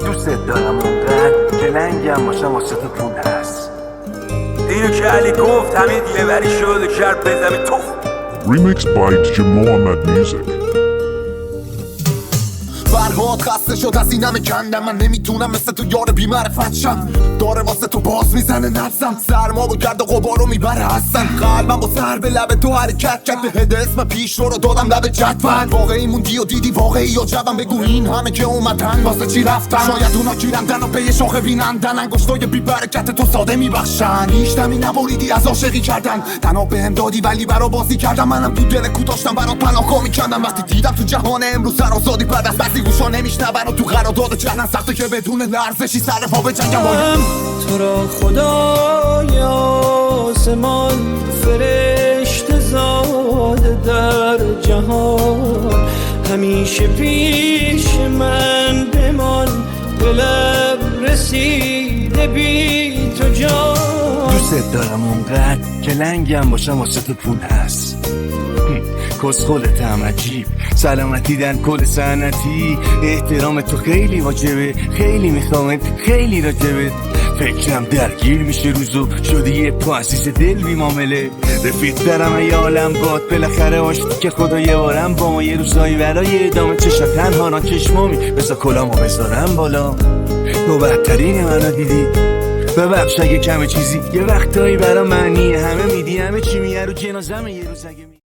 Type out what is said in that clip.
دوست دارم اونقدر که لنگم باشم واسه تو پول هست. اینو که علی گفت همین دیگه وری شد و کرد بزمی توف. Remixed by DJ Mohammed Music. فرهاد خسته شد از این همه کندم، من نمیتونم مثل تو یار بی‌معرفت شم. داره واسه تو باز میزنه نفسم، سرما و گرد و غبارو میبره هستن. قلبم با سر به لب تو حرکت کرد، به هد اسم پیش رو دادم لب جدول. واقعی موندی و دیدی واقعی و جبم، بگو این همه که اومدن واسه چی رفتن. شاید اونا گیرندن و پی شاخه بینندن، انگشتای بی برکت تو ساده میبخشن. هیچ دمی نبریدی از عاشقی کردن، تنها بهم دادی ولی برا بازی کردم. منم تو دل کوتاشتم برات پناهگاه میکردم. وقتی دیدم تو جهان امروز سر آزادی بعد از بعضی گوشا نمیشنون و تو قرارداد چرنن سخته که بدون لرزشی سر پا بجنگم. تو را خدای آسمان فرشته زاده در جهان، همیشه پیش من بمان، دلم رسیده بی تو جان. دوست دارم اونقدر که لنگم باشم واسه تو پول هست. کسخلت هم عجیب، سلامتی در کل سنتی. احترام تو خیلی واجبه، خیلی میخوامت، خیلی راجبت. فکرم درگیر میشه روزو، شدی یه پا عزیز دل بی معامله. رفیق دارم ای عالم باد، بالاخره آشتی که خدا یه بارم با ما. یه روزایی برای ادامه چشم تنها را چشمامی، بذار کلامو بذارم بالا. تو بدترین منو دیدی، ببخش اگه کم چیزی، یه وقتایی برا معنی همه میدی. همه چی میه رو جنازمه یه روز اگه